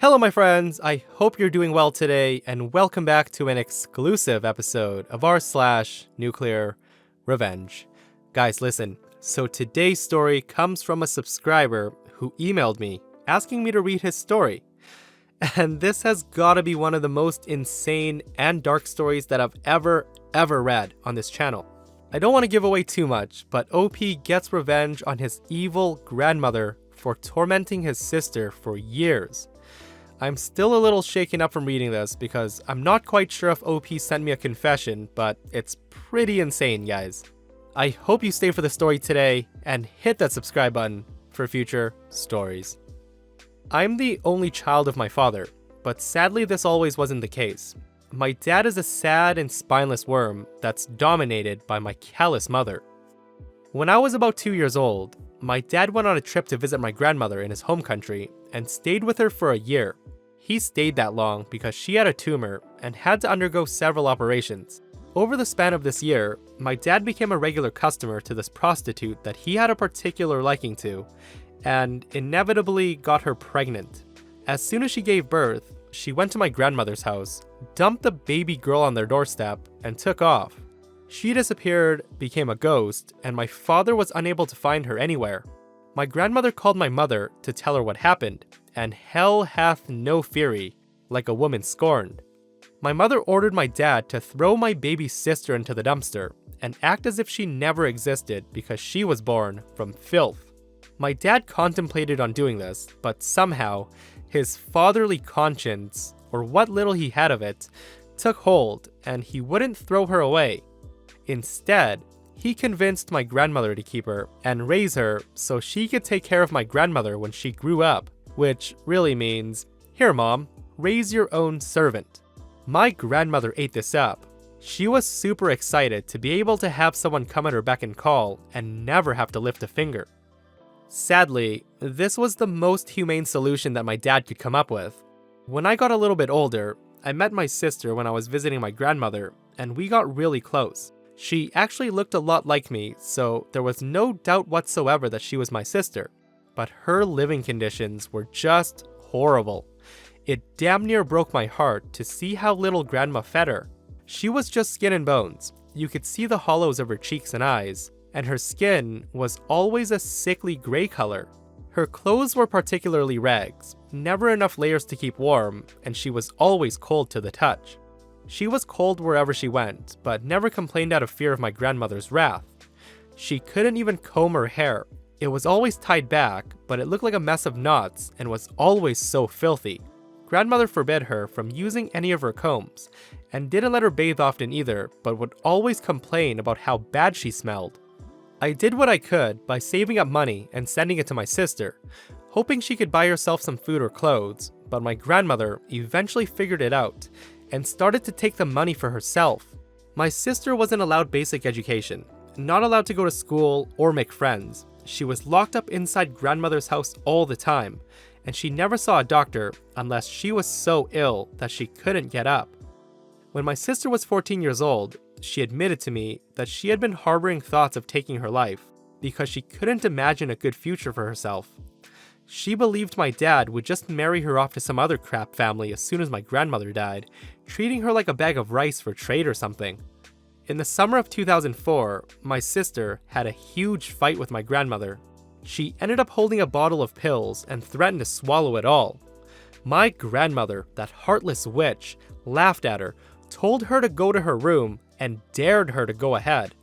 Hello, my friends. I hope you're doing well today, and welcome back to an exclusive episode of r/Nuclear Revenge. Guys, listen. So today's story comes from a subscriber who emailed me asking me to read his story. And this has gotta be one of the most insane and dark stories that I've ever read on this channel. I don't want to give away too much, but OP gets revenge on his evil grandmother for tormenting his sister for years. I'm still a little shaken up from reading this because I'm not quite sure if OP sent me a confession, but it's pretty insane, guys. I hope you stay for the story today and hit that subscribe button for future stories. I'm the only child of my father, but sadly this always wasn't the case. My dad is a sad and spineless worm that's dominated by my callous mother. When I was about 2 years old, my dad went on a trip to visit my grandmother in his home country and stayed with her for a year. He stayed that long because she had a tumor and had to undergo several operations. Over the span of this year, my dad became a regular customer to this prostitute that he had a particular liking to, and inevitably got her pregnant. As soon as she gave birth, she went to my grandmother's house, dumped the baby girl on their doorstep, and took off. She disappeared, became a ghost, and my father was unable to find her anywhere. My grandmother called my mother to tell her what happened, and hell hath no fury, like a woman scorned. My mother ordered my dad to throw my baby sister into the dumpster and act as if she never existed because she was born from filth. My dad contemplated on doing this, but somehow, his fatherly conscience, or what little he had of it, took hold and he wouldn't throw her away. Instead, he convinced my grandmother to keep her and raise her so she could take care of my grandmother when she grew up, which really means, here mom, raise your own servant. My grandmother ate this up. She was super excited to be able to have someone come at her beck and call and never have to lift a finger. Sadly, this was the most humane solution that my dad could come up with. When I got a little bit older, I met my sister when I was visiting my grandmother, and we got really close. She actually looked a lot like me, so there was no doubt whatsoever that she was my sister. But her living conditions were just horrible. It damn near broke my heart to see how little grandma fed her. She was just skin and bones. You could see the hollows of her cheeks and eyes, and her skin was always a sickly gray color. Her clothes were particularly rags, never enough layers to keep warm, and she was always cold to the touch. She was cold wherever she went, but never complained out of fear of my grandmother's wrath. She couldn't even comb her hair. It was always tied back, but it looked like a mess of knots and was always so filthy. Grandmother forbid her from using any of her combs, and didn't let her bathe often either, but would always complain about how bad she smelled. I did what I could by saving up money and sending it to my sister, hoping she could buy herself some food or clothes, but my grandmother eventually figured it out and started to take the money for herself. My sister wasn't allowed basic education, not allowed to go to school or make friends. She was locked up inside grandmother's house all the time, and she never saw a doctor unless she was so ill that she couldn't get up. When my sister was 14 years old, she admitted to me that she had been harboring thoughts of taking her life because she couldn't imagine a good future for herself. She believed my dad would just marry her off to some other crap family as soon as my grandmother died, treating her like a bag of rice for trade or something. In the summer of 2004, my sister had a huge fight with my grandmother. She ended up holding a bottle of pills and threatened to swallow it all. My grandmother, that heartless witch, laughed at her, told her to go to her room, and dared her to go ahead.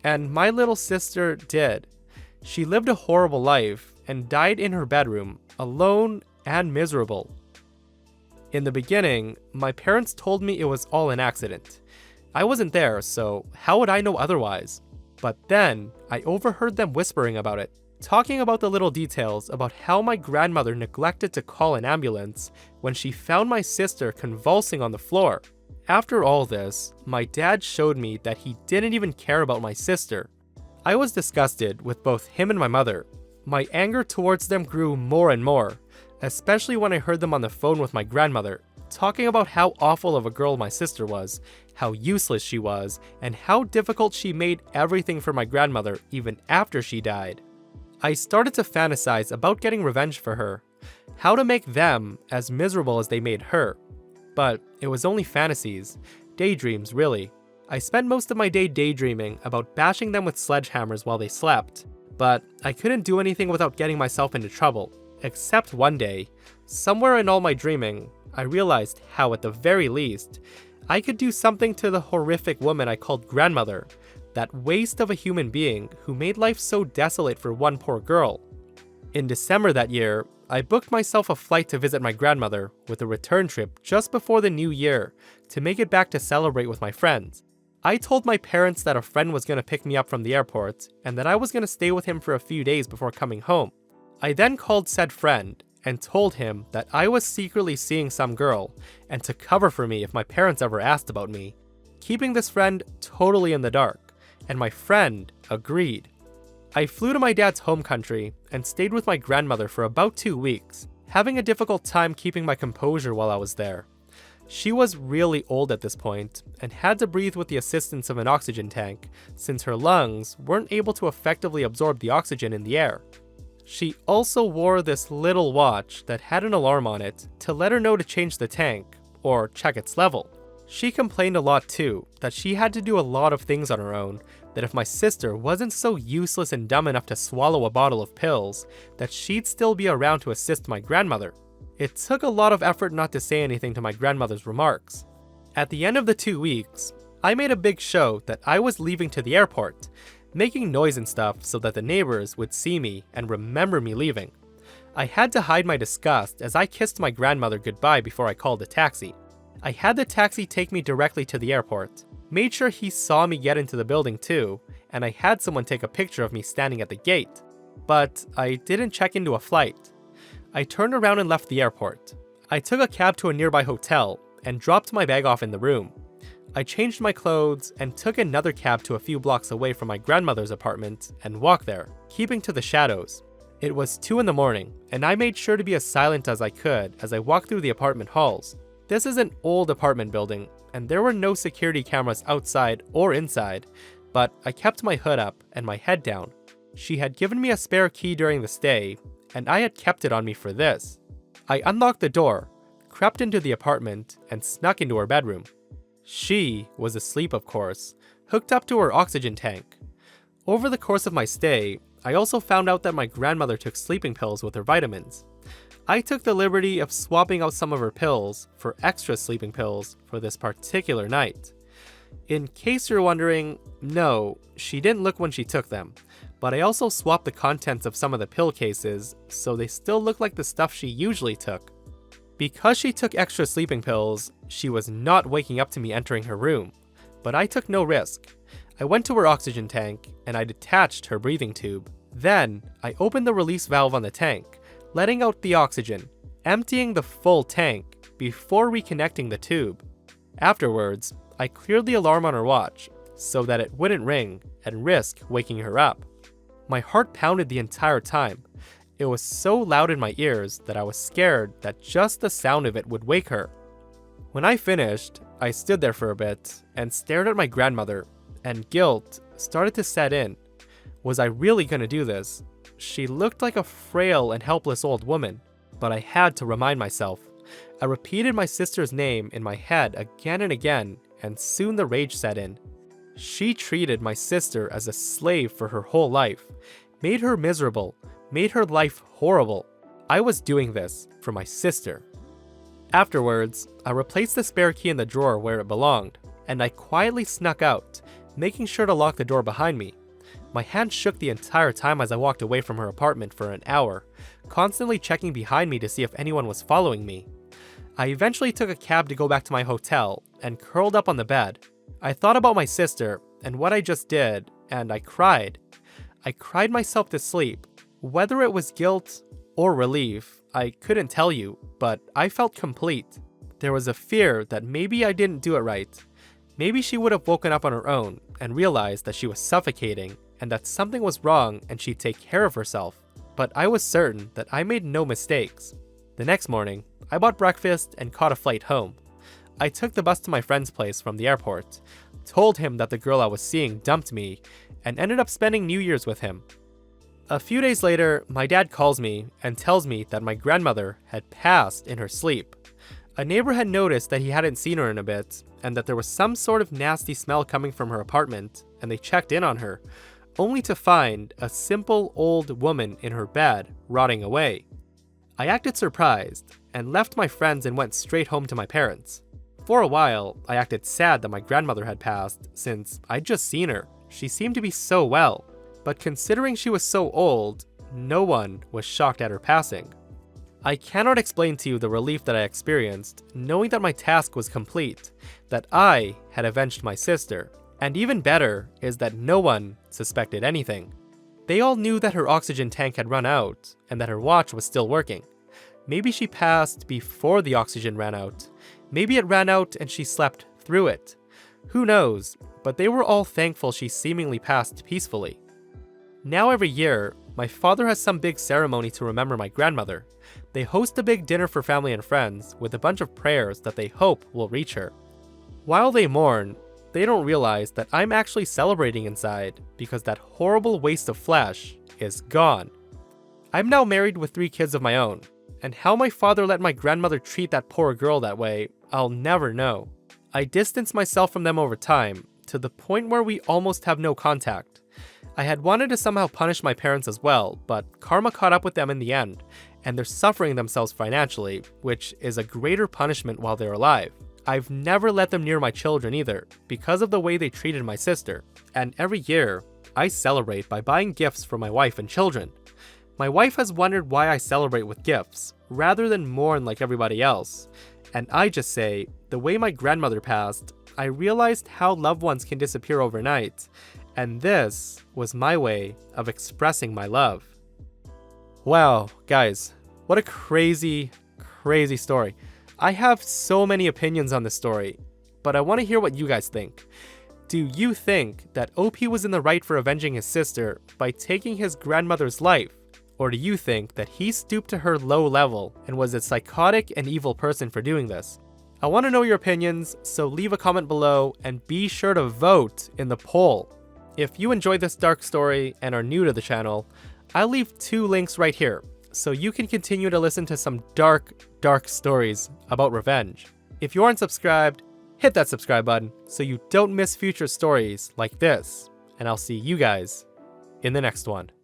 And my little sister did. She lived a horrible life and died in her bedroom, alone and miserable. In the beginning, my parents told me it was all an accident. I wasn't there, so how would I know otherwise? But then, I overheard them whispering about it, talking about the little details about how my grandmother neglected to call an ambulance when she found my sister convulsing on the floor. After all this, my dad showed me that he didn't even care about my sister. I was disgusted with both him and my mother. My anger towards them grew more and more, especially when I heard them on the phone with my grandmother, talking about how awful of a girl my sister was, how useless she was, and how difficult she made everything for my grandmother even after she died. I started to fantasize about getting revenge for her. how to make them as miserable as they made her. But it was only fantasies, daydreams really. I spent most of my day daydreaming about bashing them with sledgehammers while they slept, but I couldn't do anything without getting myself into trouble. Except one day, somewhere in all my dreaming, I realized how at the very least, I could do something to the horrific woman I called grandmother, that waste of a human being who made life so desolate for one poor girl. In December that year, I booked myself a flight to visit my grandmother with a return trip just before the new year to make it back to celebrate with my friends. I told my parents that a friend was going to pick me up from the airport and that I was going to stay with him for a few days before coming home. I then called said friend and told him that I was secretly seeing some girl and to cover for me if my parents ever asked about me, keeping this friend totally in the dark, and my friend agreed. I flew to my dad's home country and stayed with my grandmother for about 2 weeks, having a difficult time keeping my composure while I was there. She was really old at this point and had to breathe with the assistance of an oxygen tank since her lungs weren't able to effectively absorb the oxygen in the air. She also wore this little watch that had an alarm on it to let her know to change the tank or check its level. She complained a lot too that she had to do a lot of things on her own, that if my sister wasn't so useless and dumb enough to swallow a bottle of pills, that she'd still be around to assist my grandmother. It took a lot of effort not to say anything to my grandmother's remarks. At the end of the 2 weeks, I made a big show that I was leaving to the airport, making noise and stuff so that the neighbors would see me and remember me leaving. I had to hide my disgust as I kissed my grandmother goodbye before I called a taxi. I had the taxi take me directly to the airport, made sure he saw me get into the building too, and I had someone take a picture of me standing at the gate. But I didn't check into a flight. I turned around and left the airport. I took a cab to a nearby hotel and dropped my bag off in the room. I changed my clothes and took another cab to a few blocks away from my grandmother's apartment and walked there, keeping to the shadows. It was 2 in the morning, and I made sure to be as silent as I could as I walked through the apartment halls. This is an old apartment building, and there were no security cameras outside or inside, but I kept my hood up and my head down. She had given me a spare key during the stay, and I had kept it on me for this. I unlocked the door, crept into the apartment, and snuck into her bedroom. She was asleep, of course, hooked up to her oxygen tank. Over the course of my stay, I also found out that my grandmother took sleeping pills with her vitamins. I took the liberty of swapping out some of her pills for extra sleeping pills for this particular night. In case you're wondering, no, she didn't look when she took them, but I also swapped the contents of some of the pill cases so they still look like the stuff she usually took. Because she took extra sleeping pills, she was not waking up to me entering her room, but I took no risk. I went to her oxygen tank and I detached her breathing tube. Then, I opened the release valve on the tank, letting out the oxygen, emptying the full tank before reconnecting the tube. Afterwards, I cleared the alarm on her watch so that it wouldn't ring and risk waking her up. My heart pounded the entire time. It was so loud in my ears that I was scared that just the sound of it would wake her. When I finished, I stood there for a bit and stared at my grandmother, and guilt started to set in. Was I really gonna do this? She looked like a frail and helpless old woman, but I had to remind myself. I repeated my sister's name in my head again and again, and soon the rage set in. She treated my sister as a slave for her whole life, made her miserable, made her life horrible. I was doing this for my sister. Afterwards, I replaced the spare key in the drawer where it belonged, and I quietly snuck out, making sure to lock the door behind me. My hand shook the entire time as I walked away from her apartment for an hour, constantly checking behind me to see if anyone was following me. I eventually took a cab to go back to my hotel and curled up on the bed. I thought about my sister and what I just did, and I cried. I cried myself to sleep. Whether it was guilt or relief, I couldn't tell you, but I felt complete. There was a fear that maybe I didn't do it right. Maybe she would have woken up on her own and realized that she was suffocating and that something was wrong and she'd take care of herself. But I was certain that I made no mistakes. The next morning, I bought breakfast and caught a flight home. I took the bus to my friend's place from the airport, told him that the girl I was seeing dumped me, and ended up spending New Year's with him. A few days later, my dad calls me and tells me that my grandmother had passed in her sleep. A neighbor had noticed that he hadn't seen her in a bit, and that there was some sort of nasty smell coming from her apartment, and they checked in on her, only to find a simple old woman in her bed, rotting away. I acted surprised, and left my friends and went straight home to my parents. For a while, I acted sad that my grandmother had passed, since I'd just seen her. She seemed to be so well, but considering she was so old, no one was shocked at her passing. I cannot explain to you the relief that I experienced, knowing that my task was complete, that I had avenged my sister, and even better is that no one suspected anything. They all knew that her oxygen tank had run out, and that her watch was still working. Maybe she passed before the oxygen ran out. Maybe it ran out and she slept through it. Who knows, but they were all thankful she seemingly passed peacefully. Now every year, my father has some big ceremony to remember my grandmother. They host a big dinner for family and friends with a bunch of prayers that they hope will reach her. While they mourn, they don't realize that I'm actually celebrating inside because that horrible waste of flesh is gone. I'm now married with 3 kids of my own, and how my father let my grandmother treat that poor girl that way, I'll never know. I distanced myself from them over time, to the point where we almost have no contact. I had wanted to somehow punish my parents as well, but karma caught up with them in the end, and they're suffering themselves financially, which is a greater punishment while they're alive. I've never let them near my children either, because of the way they treated my sister, and every year, I celebrate by buying gifts for my wife and children. My wife has wondered why I celebrate with gifts, rather than mourn like everybody else, and I just say, the way my grandmother passed, I realized how loved ones can disappear overnight, and this was my way of expressing my love. Wow, guys, what a crazy, crazy story. I have so many opinions on this story, but I want to hear what you guys think. Do you think that OP was in the right for avenging his sister by taking his grandmother's life? Or do you think that he stooped to her low level and was a psychotic and evil person for doing this? I want to know your opinions, so leave a comment below and be sure to vote in the poll. If you enjoyed this dark story and are new to the channel, I'll leave 2 links right here, so you can continue to listen to some dark, dark stories about revenge. If you aren't subscribed, hit that subscribe button so you don't miss future stories like this, and I'll see you guys in the next one.